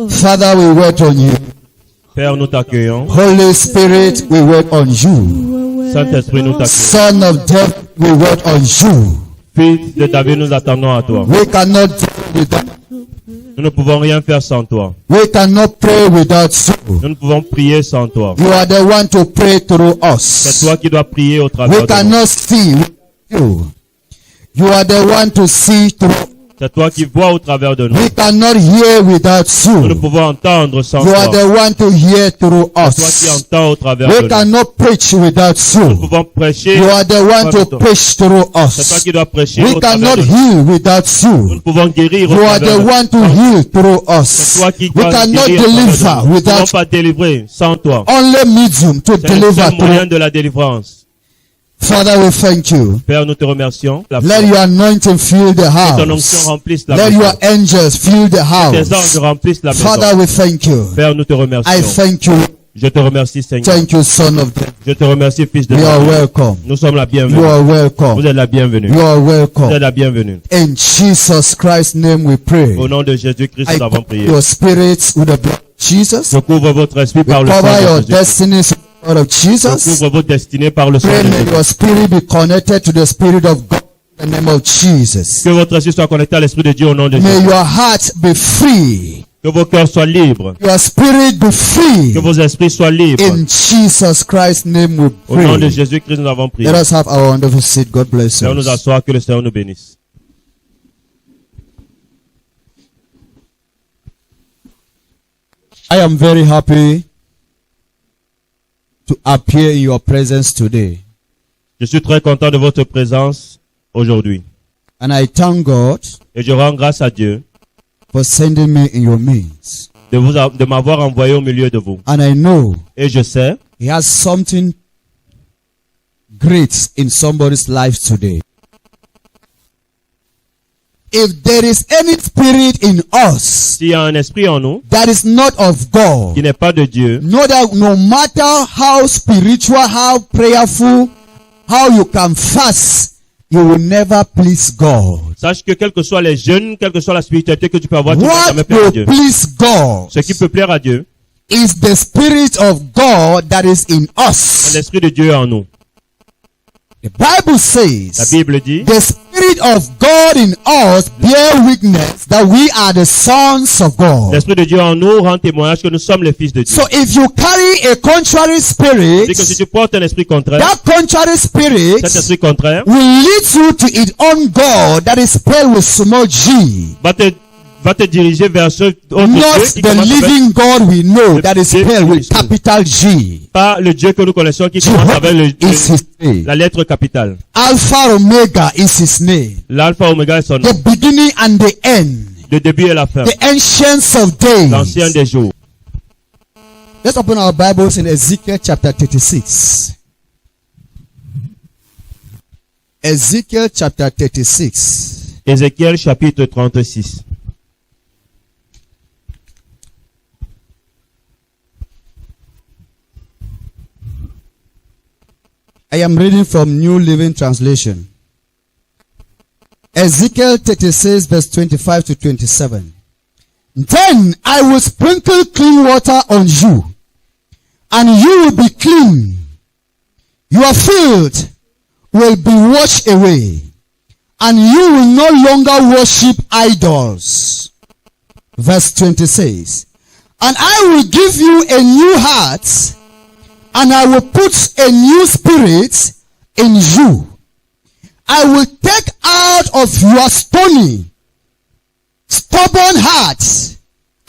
Father, we wait on you. Père, nous t'accueillons. Holy Spirit, we wait on you. Saint-Esprit, nous t'accueillons. Son of David, we wait on you. Fils de David, nous attendons à toi. We cannot do without. Nous ne pouvons rien faire sans toi. We cannot pray without you. Nous ne pouvons prier sans toi. You are the one to pray through C'est us. toi qui dois prier au travers We de nous. cannot see without you. You are the one to see through. C'est toi qui vois au travers de nous. We cannot hear without Nous ne you. pouvons entendre sans You are toi. the one to hear through C'est toi qui us. entends au travers We de nous. cannot preach without Nous you. pouvons prêcher. You are the one to preach through C'est toi us. qui dois prêcher We au travers cannot de nous. heal without Nous you. ne pouvons guérir au You are travers the de nous. one to heal through C'est us. toi qui We dois cannot guérir au travers de deliver nous. Nous ne pouvons without pas délivrer sans toi. only medium to C'est le deliver seul moyen through. de la délivrance. Father, we thank you. Père, nous te remercions. Let your anointing fill the Que ton onction house. remplisse la Let maison. your angels fill the Tes anges house. remplissent la maison. Father, we thank you. Père, nous te I remercions. thank you. Je te remercie, Seigneur. Thank you, Son of David. Je te remercie, Fils de You are Dieu. welcome. Nous sommes la You bienvenue. are Vous welcome. êtes la bienvenue. You are Vous êtes welcome. la bienvenue. In Jesus Christ's name we pray. Au nom de Jésus-Christ, I nous avons cover prié. your spirits with the blood of Jesus. Je couvre votre esprit We par le sang cover your de Jésus. destinies with the blood of Je Jesus. couvre votre destinée par le sang Pray de may Jésus. your spirit be connected to the Spirit of God in the name of Jesus. Que votre esprit soit connecté à l'esprit de Dieu au nom de May Jésus. your heart be free. Que vos cœurs soient libres. Your spirit be free. Que vos esprits soient libres. In Jesus Christ's name we Au nom de pray. Jésus-Christ, nous avons prié. Let us have our wonderful seat. God bless Seigneur, nous us. asseoir, que le Seigneur nous bénisse. I am very happy to appear in your presence today. Je suis très content de votre présence aujourd'hui. And I thank God Et je rends grâce à Dieu for sending me in your midst. de m'avoir envoyé au milieu de vous. And I know Et je sais He has something great in somebody's life today. If there is any spirit in us s'il y a un esprit en nous that is not of God, qui n'est pas de Dieu, no matter how spiritual, how prayerful, how you can fast, you will never please God. sache que quels que soient les jeûnes, quelle que soit la spiritualité que tu peux avoir, tu ne vas jamais What plaire à will Dieu. please God Ce qui peut plaire à Dieu, is the Spirit of God that is in c'est us. l'esprit de Dieu en nous. The Bible La says, Bible dit, the Spirit of God in us bear witness that we are the sons of God. l'esprit de Dieu en nous rend témoignage que nous sommes les fils de Dieu. So if you carry a contrary spirit, C'est que si tu portes un esprit contraire, that contrary spirit cet esprit contraire will lead you to its own God that is spelled with small g. va te diriger vers ce autre Not Dieu qui the commence avec, living God we know Le that is Dieu spelled with Christ. capital G. pas le Dieu que nous connaissons qui commence avec Is his name. la lettre capitale. Alpha Omega is his name. L'alpha oméga est son nom. The beginning and the end. Le début et la fin. The ancients of L'ancien days. des jours. Let's open our Bibles in Ezekiel chapter 36. Ezekiel chapter 36. Ézéchiel chapitre 36. I am reading from New Living Translation. Ezekiel 36 verse 25 to 27. Then I will sprinkle clean water on you, and you will be clean. Your filth will be washed away, and you will no longer worship idols. Verse 20 says, and I will give you a new heart, and I will put a new spirit in you. I will take out of your stony, stubborn heart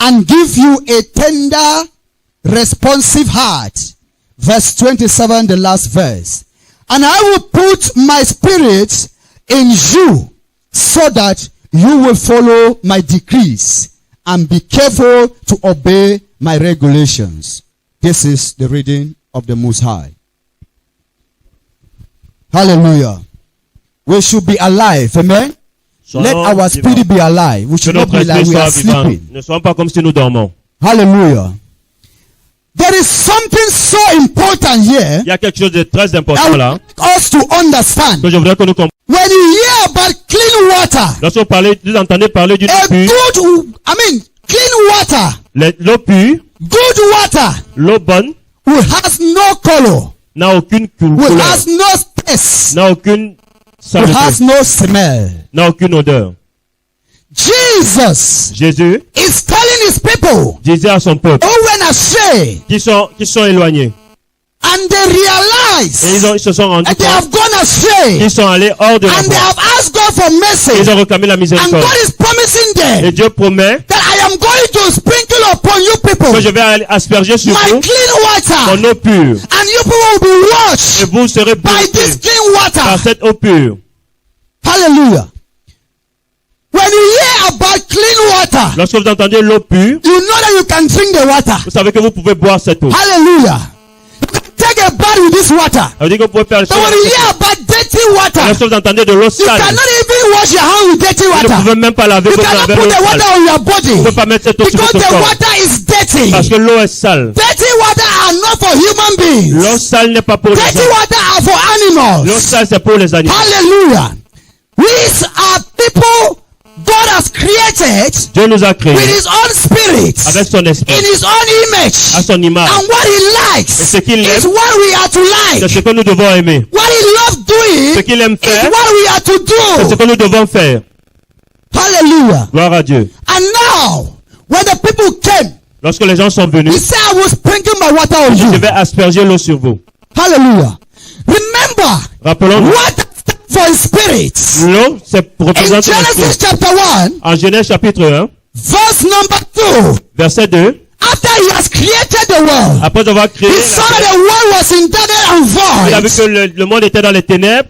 and give you a tender, responsive heart. Verse 27, the last verse. And I will put my spirit in you so that you will follow my decrees and be careful to obey my regulations. This is the reading of the Most High. Hallelujah. We should be alive. Amen. Let our spirit be alive. We Que should not notre be like esprit we are soit vivant. sleeping. Ne soyons pas comme si nous dormons. Hallelujah. There is something so important here Il y a quelque chose de très that important would là like us to understand. que je voudrais que nous comprenions. When you hear about clean water, Lorsque vous entendez parler d'une a pluie, good, Clean water, L'eau pure, good water, l'eau bonne, which has no color, n'a aucune which couleur, has no taste, n'a aucune which has saleté, no smell. n'a aucune odeur. Jesus Jésus is telling his people disait à son peuple who went astray qui sont éloignés and they et realized ils se sont rendus that they compte have gone astray qu'ils sont allés hors de la and they voie. have asked God for Ils mercy, ont réclamé la and miséricorde. God is promising them Et Dieu promet that I am going to sprinkle upon you people que je vais asperger sur my vous clean water, mon eau pure. and you people will be Et washed vous serez by this purifiés clean par water. cette eau pure. Hallelujah. When you hear about clean water, Lorsque vous entendez l'eau pure, you know that you can drink the water. vous savez que vous pouvez boire cette eau. Hallelujah. You can take a bath with this water. Ça veut dire que vous pouvez faire le But when you hear about dirty water, Lorsque vous entendez de l'eau you sale, cannot even wash your hands with dirty vous ne water. pouvez même pas laver You vos mains cannot avec put l'eau the sale. water on your Vous ne body pouvez pas mettre cette eau sur because votre the corps. water is dirty. Parce que l'eau est sale. Dirty water are not for human beings. L'eau sale n'est pas pour les Dirty hommes. water are for L'eau animals. sale, c'est pour les animaux. Hallelujah. We are people God has created Dieu nous a créés with his own spirit, avec son esprit, in his own à image. son image. And what he Et likes ce qu'il is aime, what we are to c'est like. ce que nous devons aimer. What he loves doing Ce qu'il aime is faire, what we are to c'est ce do. que nous devons faire. Hallelujah. Gloire à Dieu. And now, when the people came, Lorsque les gens sont he venus, said, I will sprinkle my water on je you. vais asperger l'eau sur vous. Hallelujah. Remember, Rappelons-nous, what for his spirit. l'eau, c'est In représente Genesis l'esprit. chapter 1, En Genèse chapitre 1, verse number 2, verset 2, after he has created the world, après avoir créé he la saw that terre, the world was in darkness and il a vu void. que le monde était dans les ténèbres,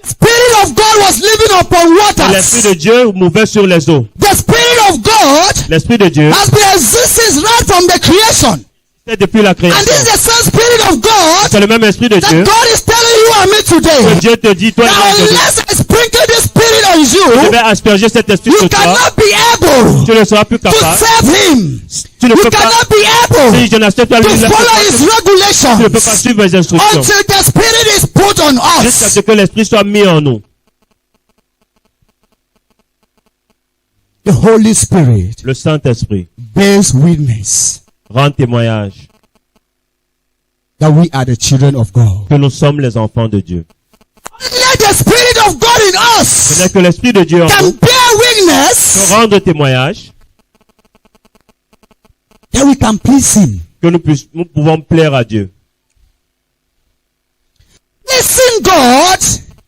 Spirit of God was living upon et l'esprit waters. de Dieu mouvait sur les eaux. The Spirit of God L'esprit de Dieu, has been existing right from the creation. c'est depuis la And création. this is the same Spirit of God C'est le même esprit de that Dieu God is telling you and me que today. Dieu te dit, toi, That je unless I sprinkle this Spirit on vais you, asperger cet esprit you sur toi, cannot be able tu ne seras plus to capable. serve Him. Tu ne You peux pas, cannot be able si je n'accepte pas to lui, follow His tu ne peux pas regulations suivre mes instructions. until the Spirit is put on Jusqu'à us. ce que l'esprit soit mis en nous. The Holy Spirit Le Saint-Esprit bears witness rend témoignage that we are the children of God. que nous sommes les enfants de Dieu. Let the Spirit of God in Ce us n'est que l'esprit de Dieu en can nous bear peut witness rendre témoignage that we can please Him. que nous pouvons plaire à Dieu. Pleasing God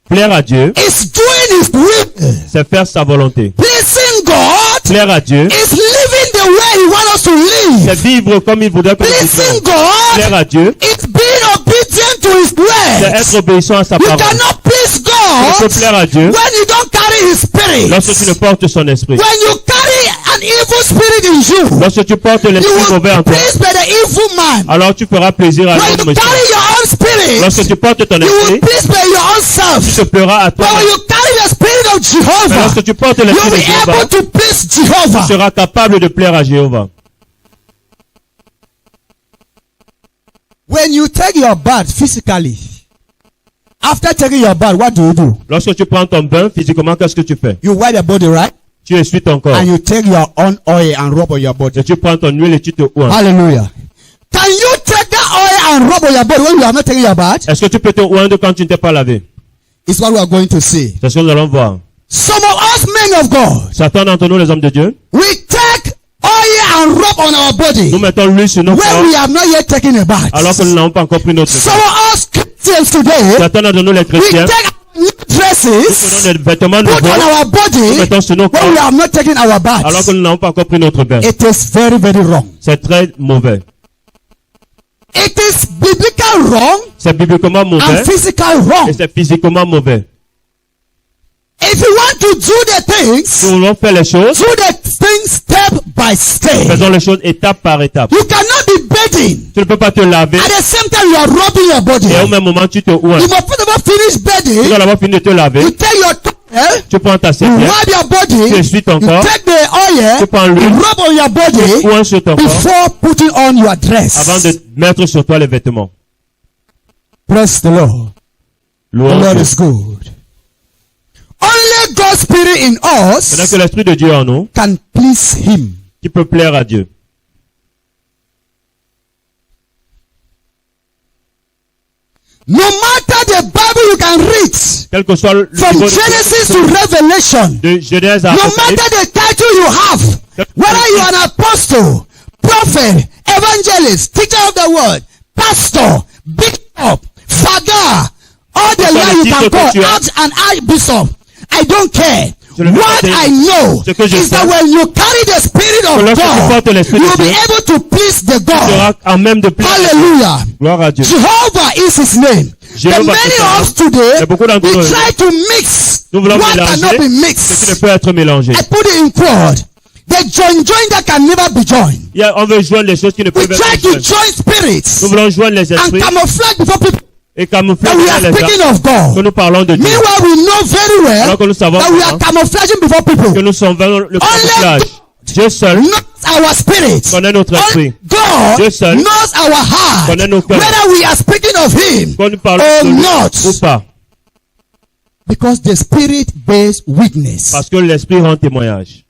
Plaire à Dieu, is doing His will. c'est faire sa volonté. Pleasing God Plaire à Dieu, is living the way He wants us to c'est live. vivre comme il voudrait que nous Pleasing vivions. God Plaire à Dieu, is being obedient to His c'est word. être obéissant à sa You parole. cannot please Tu ne God peux plaire à Dieu when you don't carry His Spirit. lorsque tu ne portes son esprit. When you carry an evil spirit in you, Lorsque tu portes you l'esprit will mauvais en be toi, pleased by the evil man. alors tu feras plaisir à When l'homme you méchant. carry your own spirit, Lorsque tu portes ton you will esprit, be pleased by your own tu self. te pleuras à toi. But when you carry the spirit of Mais Jehovah, lorsque tu portes you'll l'esprit de be Jéhovah, able to please tu Jehovah. seras capable de plaire à Jéhovah. When you take your bath physically, after taking your bath, what do? Lorsque tu prends ton bain, physiquement, qu'est-ce que tu fais? You wipe your body, right? Tu essuies ton corps. And you take your own oil and rub on your body. Et tu prends ton huile et tu te oins. Hallelujah. Can you take that oil and rub on your body when you are not taking your bath? Est-ce que tu peux te oindre quand tu ne t'es pas lavé? It's what we are going to see. C'est ce que nous allons voir. Some of us men of God, Certains d'entre nous, les hommes de Dieu, we take oil and rub on our body nous mettons l'huile sur nos when corps we have not yet taken a bath. alors que nous n'avons pas encore pris notre Some bain. of us Christians today, Certains d'entre nous, les we chrétiens, take our new nous dresses, prenons des vêtements put on nouveaux, our nous body mettons sur nos when corps we have not taken our alors bath. que nous n'avons pas encore pris notre bain. It is very, very wrong. C'est très mauvais. It is biblical wrong C'est bibliquement mauvais and physical wrong. et c'est physiquement mauvais. If you want to do the things, Nous voulons faire les choses, do the things step by step. faisons les choses étape par étape. You cannot be bathing Tu ne peux pas te laver at the same time you are rubbing your body. et au même moment tu te oins. You must first of all finish Tu bathing. dois d'abord finir de te laver, You take your towel, tu prends ta you serviette, wipe your body, tu essuies ton you corps, take the oil, tu prends you l'huile, rub on your body tu oins sur ton corps before putting on your avant dress. de mettre sur toi les vêtements. Bless the Lord. The Louange Lord Dieu. is good. Only God's Spirit in C'est là us que l'Esprit de Dieu en nous, can please Him. qui peut plaire à Dieu. No matter the Bible you can read, Quel que soit le from niveau Genesis to Revelation, de Genèse à no Apocalypse, matter the title you have, whether you are an apostle, prophet, evangelist, teacher of the word, pastor, bishop, father, all the line you can call, arch and archbishop, I don't care. What I know is that when you carry the Spirit of God, you will be able to please the tu God. seras en même de plaire. Hallelujah. Gloire à Dieu. Jehovah is his name. But Jéhovah, many c'est son of nom. us today, Il y a beaucoup d'entre we nous, try to mix nous voulons what cannot be mélanger ce qui ne mixed. peut être mélangé. I put it in quote. The join that can never be joined. On veut joindre les choses qui ne We peuvent try être to jointes. join spirits Nous voulons joindre les and esprits camouflage before people et camoufler that we les are speaking âmes of God. que nous parlons de Dieu. Meanwhile, we know very well Alors que nous savons that we are maintenant camouflaging before que people. nous sommes vers le camouflage. Dieu seul Knows our spirit. connaît notre esprit. God Dieu seul knows our heart. connaît nos cœurs. Whether we are speaking of Him Quand nous parlons or de lui not. ou pas. Because the spirit bears witness. Parce que l'esprit rend témoignage.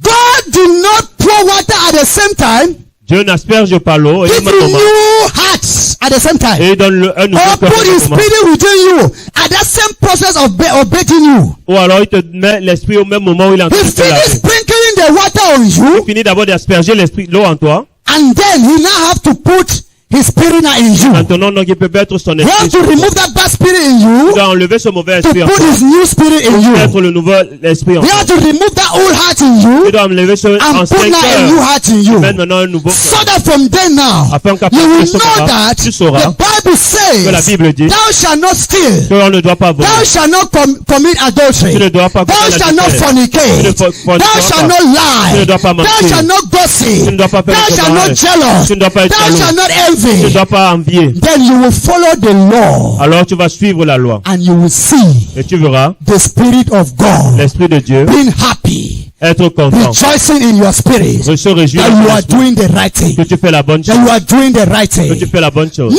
God did not pour water at the same time. Dieu n'asperge pas l'eau et Give il you moment. new hearts at the same time. Et il donne un nouveau Or cœur put au His moment. spirit within you at that same process of bathing you. Ou alors il te met l'esprit au même moment où il est en train He de te finished laver. sprinkling the water on Il you, finit d'abord d'asperger l'eau en toi. and then He now have to put His spirit now in you. Maintenant, donc, il peut mettre son He has esprit. to remove that bad spirit in you Il doit enlever ce mauvais to esprit en put toi. His new spirit in you. Mettre le nouveau esprit en He toi. has to remove that old heart in you Il doit enlever ce and ancien put now a new cœur. heart in you. Mettre maintenant un nouveau So cœur. that from then now, Afin qu'à you partir de will ce know moment, that tu sauras the Bible que la says, Bible dit thou shalt not steal, qu'on ne doit pas voler. thou shalt not commit adultery, Tu ne dois pas thou commettre shalt not l'adultère. fornicate, Tu ne thou forniqueras shalt pas. not Tu lie, ne dois pas thou mentir. shalt not Tu gossip, ne dois pas faire thou de shalt not commerce. jealous, Tu ne dois pas être thou jaloux. shalt not Tu ne envy. dois pas envier. Then you will follow the law Alors tu vas suivre la loi. and you will see Et tu verras the Spirit of God l'Esprit de Dieu being happy, être content. rejoicing in your spirit Se réjouir that you are que doing the right thing, tu fais la bonne chose. that you are doing the right Que tu thing. fais la bonne chose.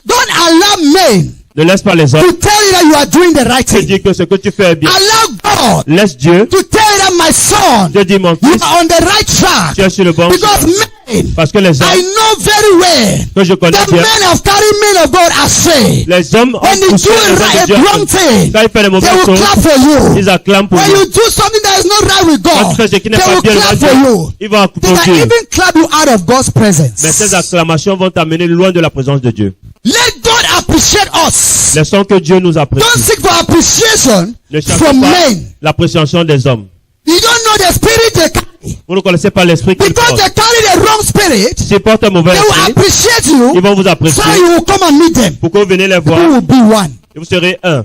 Don't allow men Ne laisse pas les hommes to tell you that you are doing the right te thing. dire que ce que tu fais est bien. Allow God Laisse Dieu to tell you that my son, te dire, mon you fils, are on the right track. tu es sur le bon Because chemin. men, Parce que les I hommes know very well que je connais that bien, men have carried men of God astray. les hommes ont When they poussé do les hommes de a Dieu. wrong thing, Quand ils font les they mauvaises will choses, clap for you. ils acclament pour When vous. you do something that is not right with Quand God, tu fais ce qui n'est they pas will bien clap devant for Dieu, you. ils vont They can applaudir. even clap you out of God's Mais ces presence. acclamations vont t'amener loin de la présence de Dieu. Let God appreciate us. Laissons que Dieu nous apprécie. Don't seek for appreciation Ne cherchez from pas men. l'appréciation des hommes. You don't know the spirit they carry. Vous ne connaissez pas l'esprit qu'ils Because portent. they carry the wrong spirit, S'ils portent un mauvais they will esprit, appreciate ils you, vont vous apprécier. so you will come and meet them. Pour que vous venez les You voir, will be one. et vous serez un.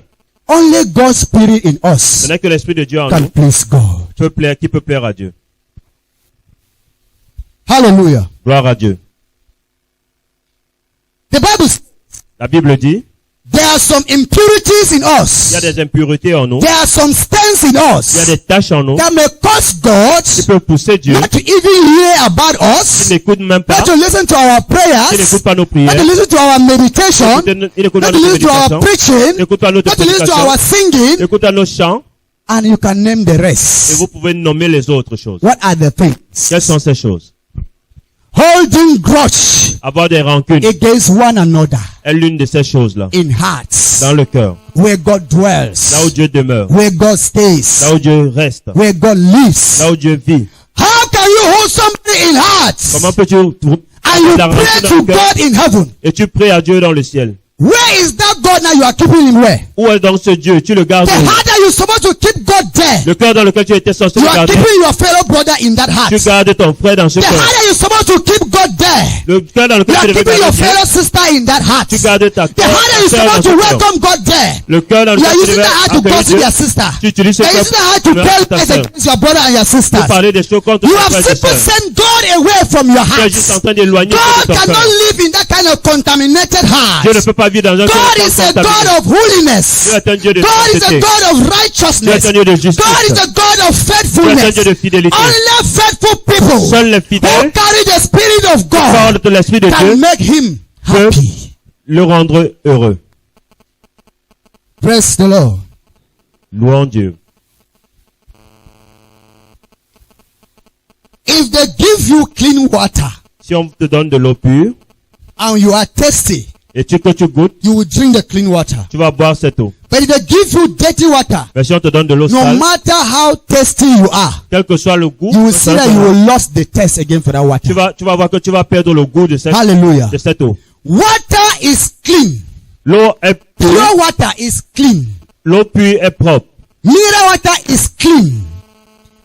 Only God's spirit in us Ce n'est que l'esprit de Dieu en can nous please God. qui peut plaire à Dieu. Hallelujah. Gloire à Dieu. The Bible says La Bible dit, there are some impurities in il y a us. des impuretés en nous, There are some stains in il y a us des taches en nous that may cause God qui peuvent pousser Dieu, not to even hear about qui us, n'écoute même pas, not to listen to our qui prayers, n'écoute pas nos not prières, to listen to our meditation, il n'écoute not pas to nos listen to our méditations, preaching, il n'écoute pas notre not to listen to our prédication, singing, il n'écoute pas nos chants, and you can name the et rest. vous pouvez nommer les autres choses. What are the things? Quelles sont ces choses? Holding grudge Avoir des rancunes against one another est l'une de ces choses-là, in hearts, dans le cœur, where God là où dwells, Dieu demeure, where God stays, là où Dieu reste, where God lives. là où Dieu vit. How can you hold somebody in hearts Comment peux-tu and you la pray rancune dans to le cœur God in heaven? et tu pries à Dieu dans le ciel? Where is that God now? You are keeping him where? Où est donc ce Dieu? Tu le gardes The où? heart that you're supposed to keep God there, Le cœur dans lequel tu étais censé you le are garder. keeping your fellow brother in that heart. Tu gardes ton frère dans ce The heart cœur. that you're supposed to keep God there, Le cœur dans you lequel are tu devais keeping your garder Dieu. fellow sister in that heart. Tu gardes ta The heart that you're sœur dans supposed to ce cœur. welcome God there, Le cœur dans you are lequel tu using devais that heart to accueillir gossip Dieu. your sister. Tu utilises ce You're cœur using that heart to pour tell ta lies sœur. against your brother and your Pour sisters. parler des choses contre You ton have frère et tes simply sœurs. sent God away from your Tu es juste en heart. train d'éloigner Dieu God de ton cannot cœur. live in that kind of contaminated heart. Dieu ne peut pas vivre dans un God cœur is a God contaminé. of holiness. Dieu est un Dieu de God is a sainteté. God of Dieu righteousness. est un Dieu de justice. God is a God of Dieu est un faithfulness. Dieu de fidélité. Only faithful people Seuls les who fidèles carry the Spirit of God parlent de l'Esprit de can Dieu make him peuvent happy. le rendre heureux. Praise the Lord. Louons Dieu. If they give you clean water Si on te donne de l'eau pure and you are thirsty, et que tu goûtes, you will drink the clean water. tu vas boire cette eau. But if they give you dirty water, Mais si on te donne de l'eau no sale, matter how thirsty you are, quel que soit le goût, you will see that you will lose the taste again for that tu water. vas voir que tu vas perdre le goût de Hallelujah. cette eau. Water is clean. L'eau est pure. Pure water is clean. L'eau pure est propre. Mineral water is clean.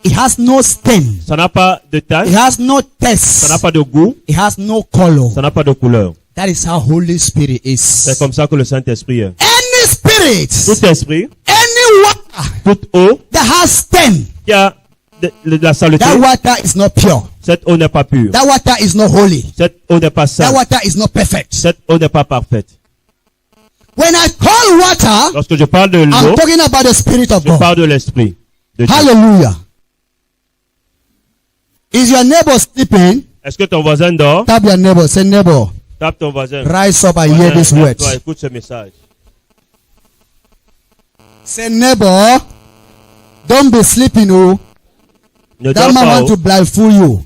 It has no stain. Ça n'a pas de It tache, has no ça n'a taste. pas de goût, It has no color. ça n'a pas de couleur. That is how Holy Spirit C'est is. comme ça que le Saint-Esprit est. Any spirit, Tout esprit, any water toute eau that has stain, qui a de la saleté, that water is not pure. cette eau n'est pas pure. That water is not holy. Cette eau n'est pas That sainte. water is not perfect. Cette eau n'est pas parfaite. When I call water, Lorsque je parle de I'm l'eau, talking about the Spirit of je God. parle de l'esprit de Dieu. Hallelujah. Is your neighbor sleeping? Est-ce que ton voisin dort? Tap your neighbor. Say, neighbor, Tape ton voisin. rise up and hear Voisin, these lève-toi, words. écoute ce message. Say, neighbor, don't be sleeping, oh. Ne That dors man pas. want to blindfool you.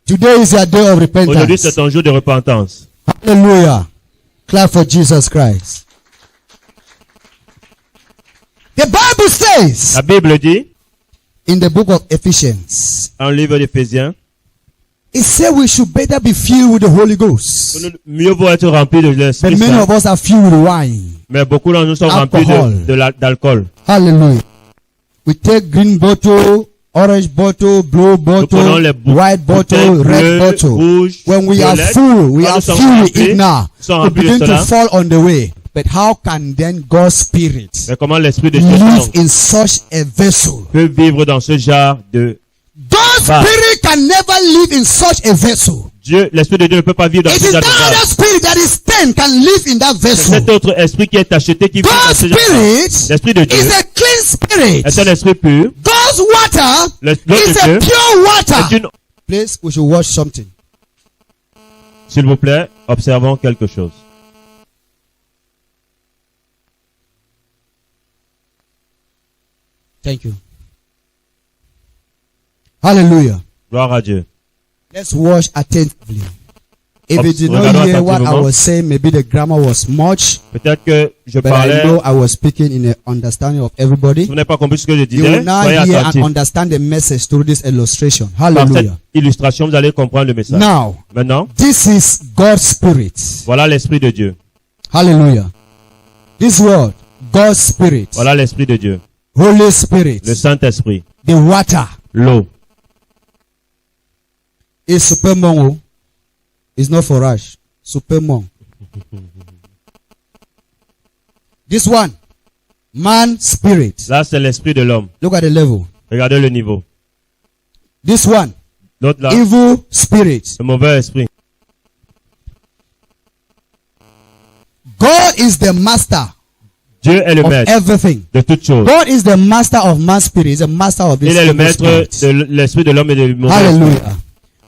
Today is your day of Aujourd'hui, c'est repentance. ton jour de repentance. Hallelujah. Clap for Jesus Christ. The Bible says La Bible dit, in the book of Ephesians, dans le livre d'Éphésiens, it said we should better be filled with the Holy que Ghost. mieux vaut être rempli de But l'Esprit many Saint. of us are filled with wine. Mais beaucoup d'entre nous sont remplis Alcohol. d'alcool. Hallelujah. We take green bottle, orange bottle, blue Nous prenons bottle, les white bottle, bouteilles red bleues, bottle. rouges, When we are violettes. full, we Quand are nous sommes filled with remplis, it now. nous sommes We remplis de begin to cela. fall on the way. But how can then God's Spirit Mais comment l'Esprit de Dieu live in such a vessel? peut vivre dans ce genre de... God's Bah. Spirit can never live in such a vessel. Dieu, l'Esprit de Dieu ne peut pas vivre dans It ce is genre that de other vase. spirit that is ten can live in that C'est vessel. cet autre esprit qui est acheté qui vit dans God's ce genre de vase. Spirit L'Esprit de Dieu is a clean spirit. est un esprit pur. God's water L'eau is de a Dieu pure est water. une... Please, we should watch something. S'il vous plaît, observons quelque chose. Thank you. Hallelujah. Gloire à Dieu. Let's watch attentively. If you did not Regardons hear what I attentivement. was saying, maybe the grammar was much, Peut-être que je but I parlais, know I was speaking in the understanding of everybody. vous n'avez pas compris ce que je You disais. will now Soyez hear and attentifs. understand the message through this illustration. Par cette Hallelujah. illustration, vous allez comprendre le message. Now, Maintenant, this is God's Spirit. voilà l'Esprit de Dieu. Hallelujah. This word, God's Spirit, Voilà l'Esprit de Dieu. Holy Spirit, Le Saint-Esprit. the water L'eau. is super mongo. It's not for us. Super mongo. This one, man spirit. Là, c'est l'Esprit de l'homme. Look at the level. Regardez le niveau. This one, L'autre là, evil spirit. le mauvais esprit. God is the master Dieu est le of maître everything. de toutes choses. God is the master of man's spirit. He's the master of this Il est le evil maître spirit. de l'esprit de l'homme et du mauvais esprit. Hallelujah.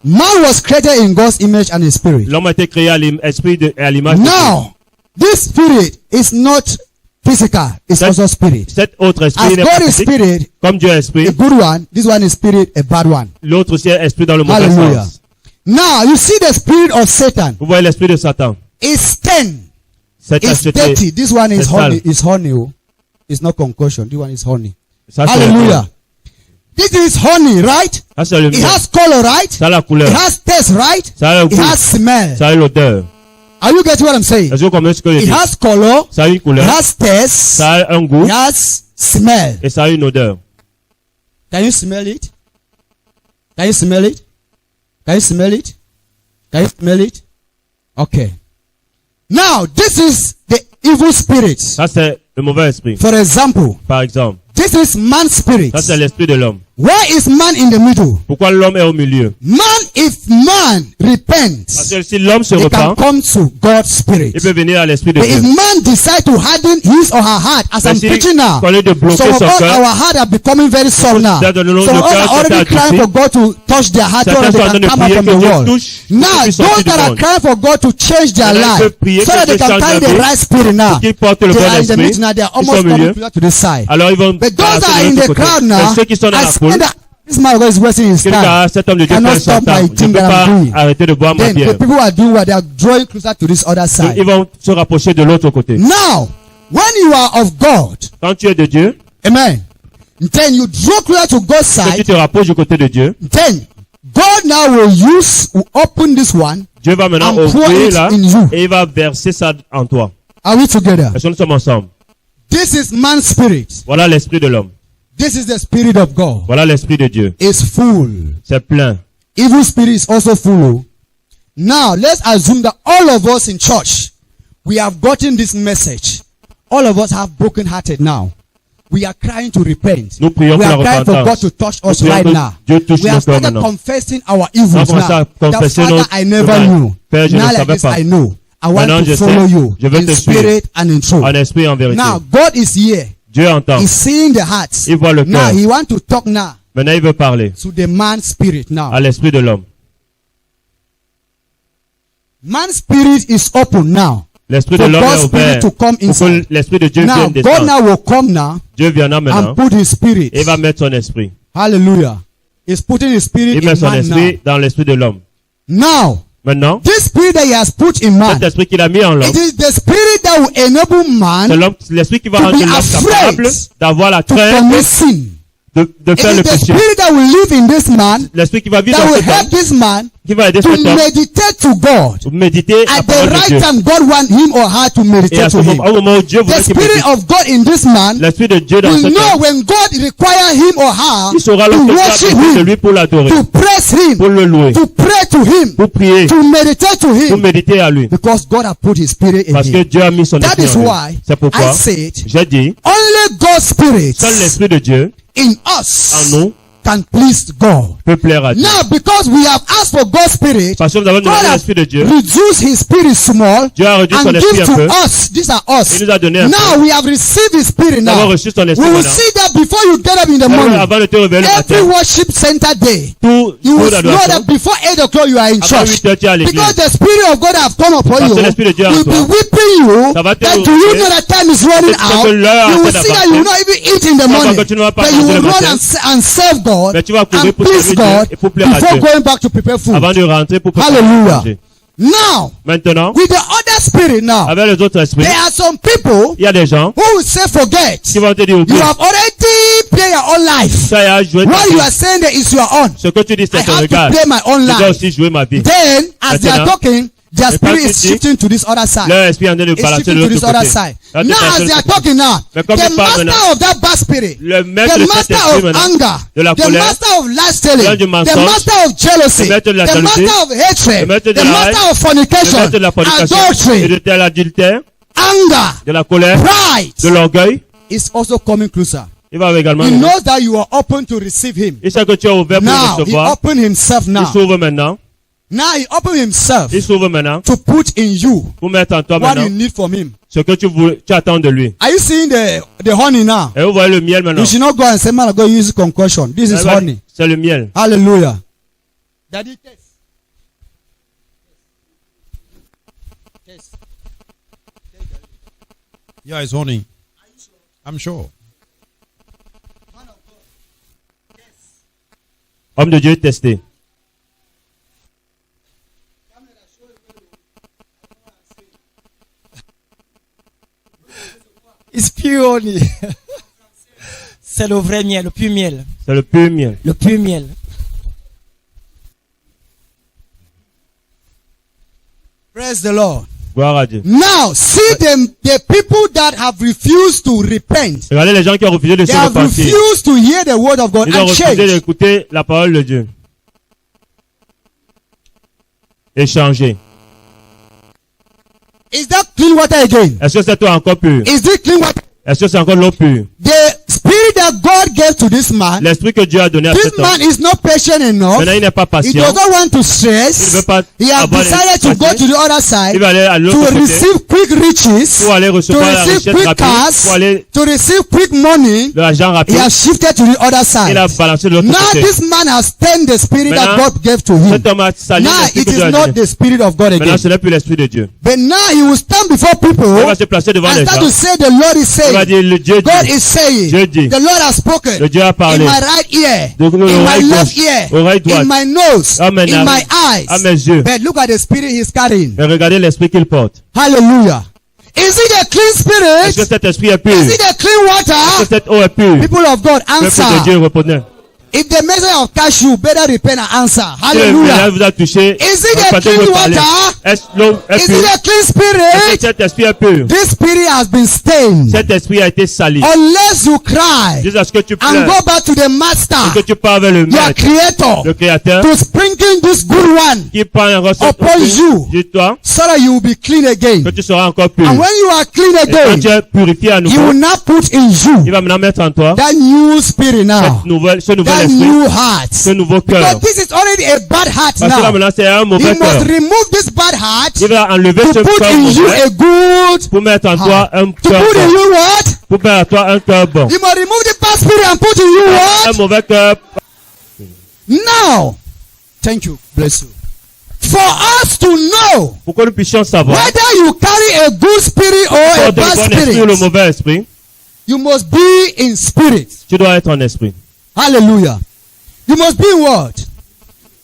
Man was created in God's image and his spirit. L'homme a été créé à l'esprit et à l'image de Dieu. Now, this spirit is not physical. It's That- also spirit. Cet autre esprit As n'est pas God is physique. spirit, Comme Dieu est esprit, a good one. This one is spirit, a bad one. l'autre aussi est esprit dans le mauvais Hallelujah. sens. Now, you see the spirit of Satan. Vous voyez l'esprit de Satan. It's ten. C'est It's acheté. dirty. This one is C'est sale. honey. It's honey. Oh. It's not concussion. This one is honey. Ça, c'est Hallelujah. This is honey, right? Ça, c'est le It miel. has color, right? Ça a la couleur. It has taste, right? Ça a le It goût. has smell. Ça a l'odeur. Are you getting what I'm saying? Est-ce que vous comprenez ce que je It dis? has color. Ça a une It couleur. has taste. Ça a un goût. It has smell. Et ça a une odeur. Can you smell it? Can you smell it? Can you smell it? Can you smell it? Okay. Now, this is the evil spirit. Ça, c'est le mauvais esprit. For example, Par exemple. this is man's spirit. Ça, c'est l'esprit de l'homme. Why is man in the middle? Pourquoi l'homme est au milieu? Man, if man Parce repents, que si l'homme se he can repent, come to God's spirit. il peut venir à l'esprit de But if Dieu. man decide to harden his or her heart, as I'm si- preaching now, au lieu de bloquer some of son us, cœur, our heart are becoming very soft now. c'est de nos Some of us cœurs are sont already crying adoucis. for God to touch their heart so Certains that sont en they train de can come out prier from que the Dieu world. touche, Now, qu'ils puissent those sortir du that are monde. crying for God to change their Il y en a qui life peuvent prier so que that they Dieu can change carry leur the vie, right spirit now, qu'ils portent le they bon are in the esprit, midst now, they are ils sont almost au milieu. coming to the side. Alors ils vont But those that passer are de in l'autre the côté. crowd Mais now, ceux qui sont dans I la see foule, that This man of God is wasting his time. Cet homme de Dieu Cannot perd son stop temps. my Je ne thing peux that pas I'm doing. arrêter de boire ma Then bière. the people are doing what? They are drawing closer to this other Ils side. vont se rapprocher de l'autre côté. Now, when you are of God, Quand tu es de Dieu, amen, then you draw closer to God's que tu side, te rapproches du côté de Dieu, then God now will open this one. Dieu va maintenant And pour ouvrir it là in you. et il va verser ça en toi. Are we together? Est-ce que nous sommes ensemble? This is man's spirit. Voilà l'esprit de l'homme. This is the spirit of God. Voilà l'esprit de Dieu. It's full. C'est plein. Evil spirit is also full. Now, let's assume that all of us in church, we have gotten this message. All of us have broken hearted now. We are crying to repent. Nous prions We pour la are crying for God repentance. to touch Nous us prions right que now. Dieu touche We nos have cœurs started maintenant. confessing our Nous evils avons commencé now. à That confesser Father, nos I never mal. knew. Père, je Now ne like savais this, pas. I know. I want Maintenant, to je follow sais. you Je veux in te suivre. spirit and in truth. En esprit et en vérité. Now, God is here. Dieu entend. He's seeing the hearts. Il voit le Now, cœur. he wants to talk now Maintenant, il veut parler to the man's spirit now. à l'esprit de l'homme. Man's spirit is open now. L'esprit For de l'homme est God's spirit ouvert. to come Pour que inside. l'esprit de Dieu Now, vienne God descendre. now will come now Dieu viendra maintenant and put his spirit. et va mettre son esprit. Hallelujah. He's putting his spirit Il met in son man esprit dans l'esprit de l'homme. now. Maintenant, This spirit that he has put in man, cet esprit qu'il a mis en l'homme, it is the spirit that will enable c'est man l'homme- l'esprit qui va to rendre be l'homme capable afraid d'avoir la to crainte commit sin. de It faire le is the péché. spirit that will live in this man, L'esprit qui va vivre that dans will cet help homme, this man qui va aider to cet homme meditate to God. pour méditer la At the parole de right Dieu. time, God wants him or her to Et à meditate ce to moment, him. au moment où Dieu The voudrait qu'il spirit médite, of God in this man l'esprit de Dieu dans will cet know homme, when God require him or her il saura to lorsque worship Dieu a besoin de him, lui pour l'adorer, to praise him, pour le louer, to pray to him, pour prier, to meditate to pour him, méditer à lui. because God has put his spirit in Parce que him. Dieu a mis son That esprit is en lui. why C'est I pourquoi said j'ai dit, only God's spirit seul l'esprit de Dieu in en us nous can please God. peut plaire à Dieu. Now, because we have asked for God's spirit, Parce que nous avons God demandé has l'esprit de Dieu, reduced his spirit small Dieu a réduit son and esprit give un peu, to us. These are us. il nous a donné un peu. Now we have received his spirit Nous avons now. reçu son We esprit will maintenant. see that before you get up in the Alors, morning, avant de te réveiller le every matin, worship center day, tout you will jour know d'adoration, that before 8 o'clock you are in avant church. 8h tu es à l'église. Because the spirit of God have come upon Parce you, que l'esprit de Dieu est en will be toi. whipping you. Ça va te That do you ouvrir. know that time is running C'est out? que l'heure You will est see that you will not even eat in the Avant morning. que tu ne vas pas But you manger will le run matin. and serve God Mais tu vas courir and pour please servir God Dieu et pour plaire à before Dieu. going back to prepare food. Avant de rentrer pour préparer Hallelujah. manger. Now, Maintenant, with the other spirit now, avec les autres esprits, there are some people il y a des gens who will say forget. qui vont te dire, You oublie, have already played your own life. ça y a joué ta What you vie. are saying there is your own. Ce que tu dis, I c'est ton have to regard. play my own Je dois life. aussi jouer ma vie. Then, as they are Maintenant, talking, their et spirit quand is tu dis, shifting to this other side. Leur esprit est en train de It's balancer shifting de to this l'autre other côté. side. Là, tu Now, passes as de they are l'autre côté. talking now, Mais comme the il parle master maintenant, of that bad spirit, le maître the de cet master esprit of maintenant, anger, de la the colère, master of lust stealing, du the mensonge, master of jealousy, le maître de la the jalousie, master of hatred, le maître de the la master haine, of fornication, le maître de la fornication et adultery, de l'adultère, anger, de la colère, pride, de l'orgueil, is also coming closer. il va également He venir. knows that you are open to receive him. Il sait que tu es ouvert pour Now, he recevoir. opened himself Il now. s'ouvre maintenant. Now he opened himself Il s'ouvre maintenant to put in you pour mettre en toi what you maintenant need from him. ce que tu attends de lui. Are you seeing the honey now? Et vous voyez le miel maintenant. You should not go and say, man, I'm going to use concussion. This is honey. C'est le miel. Hallelujah. Daddy, taste. Taste. Yeah, it's honey. I'm sure. Homme de Dieu testé. It's pure honey. C'est le vrai miel, le pur miel. C'est le pur miel. Le pur miel. Praise the Lord. Gloire à Dieu. Now, see the people that have refused to repent. Regardez les gens qui ont refusé de They se have repentir. refused to hear the word of God Ils ont and refusé change. d'écouter la parole de Dieu. Et changer. Is that clean water again? Est-ce que c'est toi encore pur? Is it clean water? Est-ce que c'est encore l'eau pure? The spirit that God gave to this man, L'esprit que Dieu a donné à this cet homme. man is not patient enough. Maintenant, il n'est pas He patient. does not want to Il ne stress. veut pas He has avoir decided to go to the other Il side va aller à to l'autre côté receive quick riches, pour aller to recevoir la receive richesse quick rapide, cars, pour aller to receive quick money. de l'argent He rapide. has shifted to the other Il side. a balancé de l'autre Now côté. this man has turned the spirit that Maintenant, God gave to him. Cet homme a sali Now l'esprit it que is Dieu a not donné. the spirit of God Maintenant, again. ce n'est plus l'esprit de Dieu. But now he will stand before people Il va se placer devant and les start gens. to say the Lord is Il va saying, dire, le Dieu God dit. is saying, Dieu dit. dit. The Lord has spoken. Le Dieu a In parlé. my right ear, De in my l'oreille left gauche, ear, oreille droite, in my nose, à mes in my narines, eyes. à mes yeux. But look at the spirit he's carrying. Mais regardez l'esprit qu'il porte. Hallelujah. Is it a clean Est-ce que spirit? cet esprit est pur? Is it a clean Est-ce que water? cette eau est pure? People of God, Peuple de answer. Dieu, répondez. If the message of cashew, better repent and answer. Si le Hallelujah. ménage vous a touché, Is it a répentez-vous clean et parlez. water? Est-ce l'eau est Is pure? it a clean Est-ce spirit? que cet esprit est pur? This spirit has been stained. Cet esprit a été sali. Unless you cry Jusqu'à ce que tu and pleures, go back to the et que master, tu pars vers le your maître, creator, le créateur, to sprinkle this good one qui prend un ressort upon you, de toi, so that you will be clean again. que tu seras encore pur. And when you are clean Et quand tu again, es purifié à he will nouveau, now put in il you va maintenant mettre en toi that new spirit now, ce nouvel that esprit, new heart. ce nouveau cœur. Because this is already a bad heart Parce que là now. maintenant c'est un He mauvais must cœur. remove this bad heart Il va enlever to ce put cœur in you mauvais a good pour mettre en toi heart. un To cœur put in bon. you what? Pour mettre en toi un cœur bon. He must remove the bad spirit and put in you Un what? mauvais cœur. Now, thank you, bless you. For us to know Pour que nous puissions savoir whether you carry a good spirit or a porte le bad bon esprit ou le spirit, mauvais esprit, you must be in spirit. tu dois être en esprit. Hallelujah. You must be what?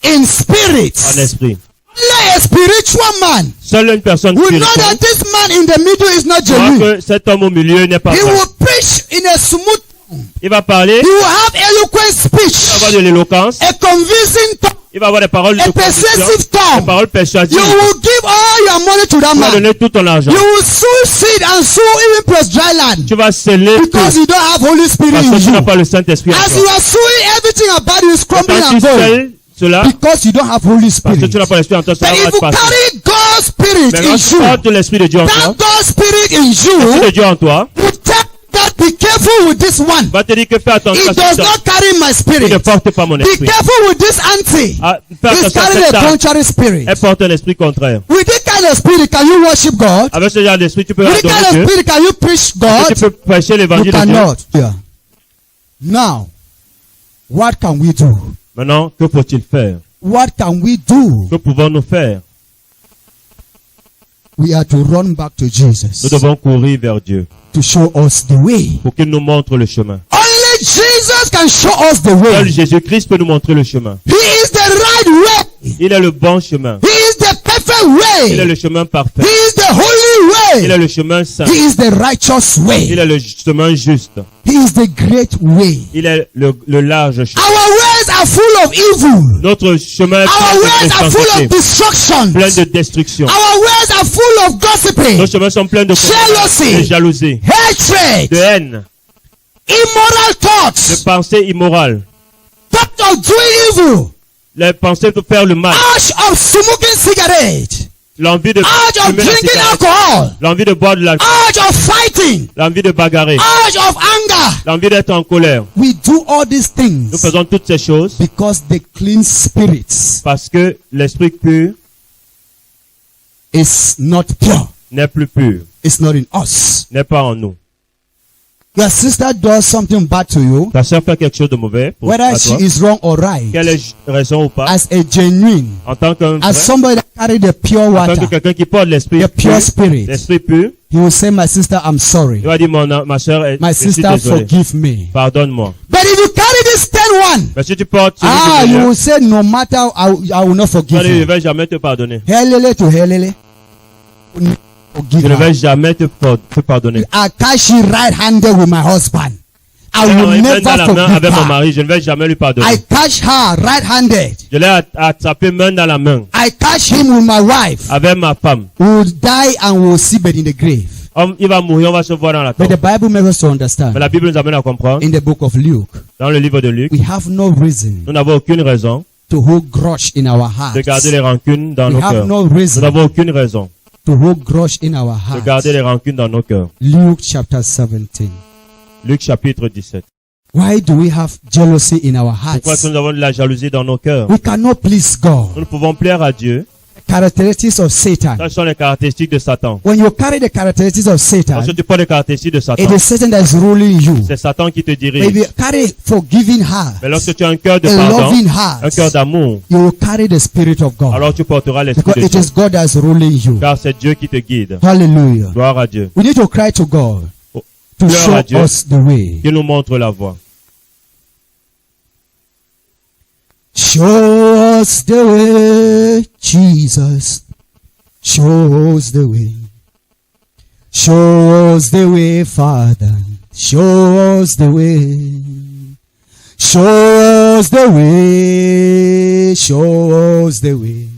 In spirit. En esprit. Only a spiritual man Seule une personne will know spirituelle that this man in the middle is not saura genuine. que cet homme au milieu n'est pas He vrai. will preach in a smooth, Il va parler, he will have eloquent il va avoir speech, de l'éloquence, a convincing talk, il va avoir des paroles de a conviction, persuasive des tongue. paroles persuasives. You will give all your money to that Tu vas man. donner tout ton argent. You will sow seed and sow even plus dry land Tu vas sceller tout because you don't have Holy Spirit parce in que tu n'as you. pas le Saint-Esprit en As you toi. are sowing, everything about you is crumbling Quand tu and going scelles cela, because you don't have Holy parce que Spirit. tu n'as pas l'Esprit en toi, But cela va if te you passer. carry God's Spirit Mais in quand tu you, portes l'Esprit de Dieu en toi, that God's Spirit in l'Esprit de you, Dieu en toi, you tell God, be careful with this one. va te dire que fais attention He à does cet homme. not carry my Il ne spirit. porte pas mon Be esprit. careful with this auntie. Ah, fais He's attention à carrying cette a âme. contrary spirit. Elle porte un esprit contraire. With this kind of spirit, can you worship God? Avec ce genre d'esprit, tu peux With this adorer kind Dieu. of spirit, can you preach Est-ce que God? tu peux prêcher You l'évangile de Dieu. cannot. Yeah. Now, what can we do? Maintenant, que faut-il faire? What can we do? Que pouvons-nous faire? We are to run back to Nous Jesus devons courir vers Dieu to show us the way. pour qu'il nous montre le chemin. Only Jesus can show us the Seul way. Jésus-Christ peut nous montrer le chemin. He is the right way. Il est le bon chemin. He is the perfect Il est way. le chemin parfait. He is the holy Il est way. le chemin saint. He is the righteous Il way. est le chemin juste. He is the great way. Il est le large chemin. Our ways are full of evil. Notre chemin est Our ways plein de are full of méchanceté, destruction. plein de destruction. Our ways are full of gossiping, Nos chemins sont pleins de Jealousy. de jalousie, hatred, de haine, immoral de thoughts, pensées immorales, thought of doing evil, les pensées de faire le mal, urge of smoking cigarette, l'envie de urge of fumer la drinking cigarette, alcohol, l'envie de boire de l'alcool, urge of fighting, l'envie de bagarrer, urge of anger. l'envie d'être en colère. We do all these Nous things faisons toutes ces choses because the clean spirit parce que l'esprit pur is not pure. n'est plus pur, It's not in us. n'est pas en nous. Your sister does something bad to you, Ta sœur fait quelque chose de mauvais pour whether à she toi, is wrong or right, quelle est raison ou pas, as a genuine, en tant qu'un as vrai, somebody that carry the pure en tant que water, quelqu'un qui porte l'esprit the pur, pure spirit, l'esprit pur, he will say, my sister, I'm sorry. il va dire ma sœur, My je suis sister, désolé, forgive me. pardonne-moi. But if you carry this 10 one, Mais si tu portes celui you qui will say, no matter, I will not je forgive ne you. vais jamais te pardonner. Helele to helele. Forgive Je ne vais her. jamais te pardonner. I catch you right-handed with my husband. I Je will l'ai never dans la main forgive avec mon her. mari, je ne vais jamais lui pardonner. I catch her right-handed. Je l'ai attrapé main dans la main I catch him with my wife. avec ma femme. We will die and we will see but in the grave. Il va mourir, on va se voir dans la But tombe. the Bible makes us to Mais understand. la Bible nous amène à comprendre, In the book of Luke, dans le livre de Luc, we have no reason nous n'avons aucune raison to hold grudge in our de garder hearts. les rancunes dans We nos have cœurs. no Nous reason n'avons aucune raison to hold grudge in our de hearts. garder les rancunes dans nos cœurs. Luke chapter 17. Luc chapitre 17. Why do we have jealousy in our Pourquoi est-ce que hearts? nous avons de la jalousie dans nos cœurs? We cannot please God. Nous ne pouvons plaire à Dieu. Characteristics of Satan. Ça sont les caractéristiques de Satan. When you carry the characteristics of Satan, Lorsque tu prends les caractéristiques de Satan, it is Satan that is ruling you. c'est Satan qui te If dirige. you carry forgiving Mais heart, lorsque tu as un cœur de a pardon, loving un cœur heart, d'amour, you will carry the Spirit of God. alors tu porteras l'esprit Because de it Dieu. is God that is ruling you. Car c'est Dieu qui te guide. Hallelujah. Gloire à Dieu. We need to cry to God. to Pleure show à Dieu. us the way. qui nous montre la voie. Show us the way, Jesus. Show us the way. Show us the way, Father. Show us the way. Show us the way. Show us the way.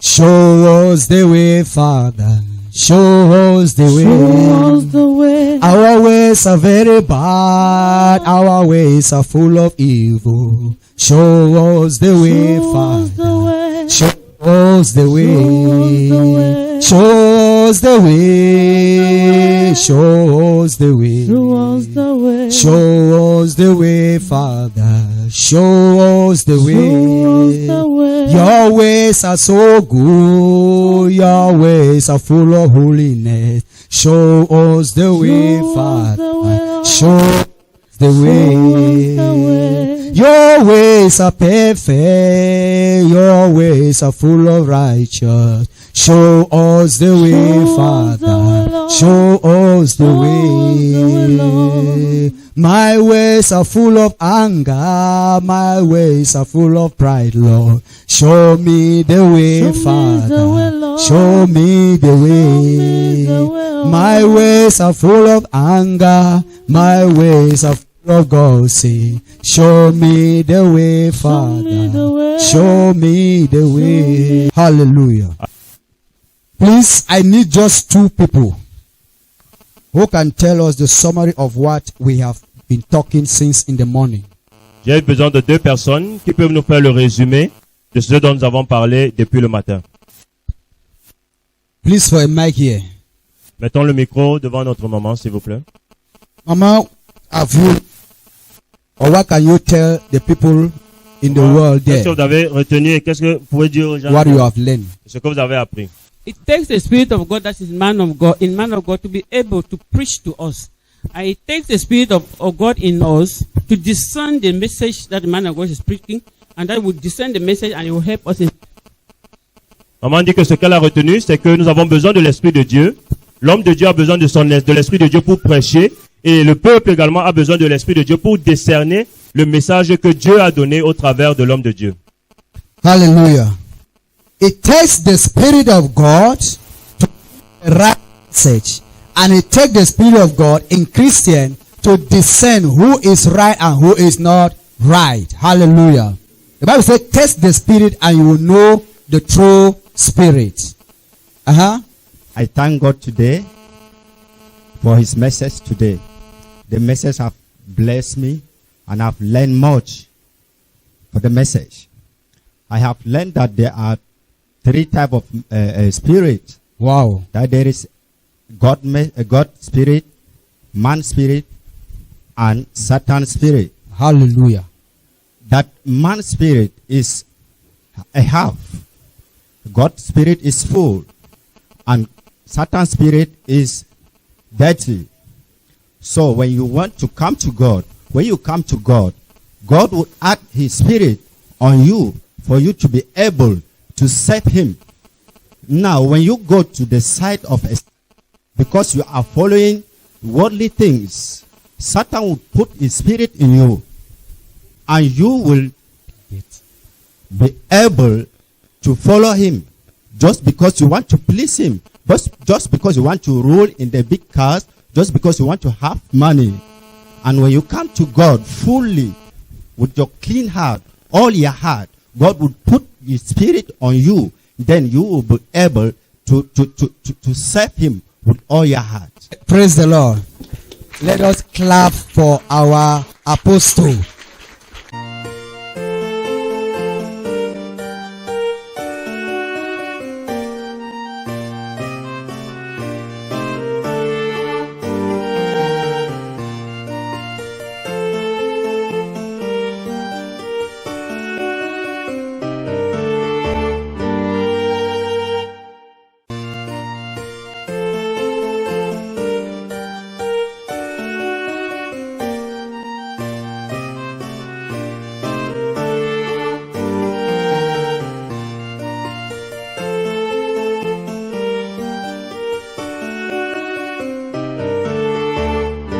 Show us the way, Father. Show us the way. Show us the way. Our ways are very bad. Our ways are full of evil. Show us the way, Show us the Father. way. Show us the way. Show us the way. Show us the way. Show us the way. Show us the way, Father. Show us the Show us way. the way. Your ways are so good. Your ways are full of holiness. Show us the way, Show us Father. the way. Show us the Show us the way. way. Your ways are perfect. Your ways are full of righteousness. Show us the way, Show us the Father. way, Lord. Show us the Show us the way, way. Lord. My ways are full of anger. My ways are full of pride, Lord. Show me the way, Show me the Father. way, Lord. Show me the me the way, way. Lord. My ways are full of anger. My ways are full of gossip. Show me the way, Father. me the way. Show me the way. Hallelujah. Please, I need just two people who can tell us the summary of what we have been talking since in the morning. J'ai besoin de 2 personnes qui peuvent nous faire le résumé de ce dont nous avons parlé depuis le matin. Please, for a mic here. Mettons le micro devant notre maman, s'il vous plaît. Mama, have you, or what can you tell the people in the world Qu'est-ce there que vous avez retenu et qu'est-ce que vous pouvez dire aux gens what you have learned? ce que vous avez appris? It takes the Spirit of God that is man of God, in man of God, to be able to preach to us. And it takes the Spirit of God in us to discern the message that the man of God is preaching, and that will discern the message and it will help us in. Maman dit que ce qu'elle a retenu, c'est que nous avons besoin de l'Esprit de Dieu. L'homme de Dieu a besoin de l'Esprit de Dieu pour prêcher. Et le peuple également a besoin de l'Esprit de Dieu pour discerner le message que Dieu a donné au travers de l'homme de Dieu. Hallelujah. It takes the Spirit of God to write message, and it takes the Spirit of God in Christian to discern who is right and who is not right. Hallelujah. The Bible says, test the Spirit and you will know the true Spirit. I thank God today for his message today. The message have blessed me and I've learned much for the message. I have learned that there are 3 types of spirit. Wow. That there is God spirit, man spirit, and Satan spirit. Hallelujah. That man spirit is a half. God spirit is full. And Satan spirit is dirty. So when you want to come to God, when you come to God, God will add his spirit on you for you to be able to serve him. Now, when you go to the side of because you are following worldly things, Satan will put his spirit in you, and you will be able to follow him just because you want to please him, just because you want to rule in the big cars, just because you want to have money. And when you come to God fully with your clean heart, all your heart, God will put his spirit on you. Then you will be able to serve him with all your heart. Praise the Lord. Let us clap for our apostle.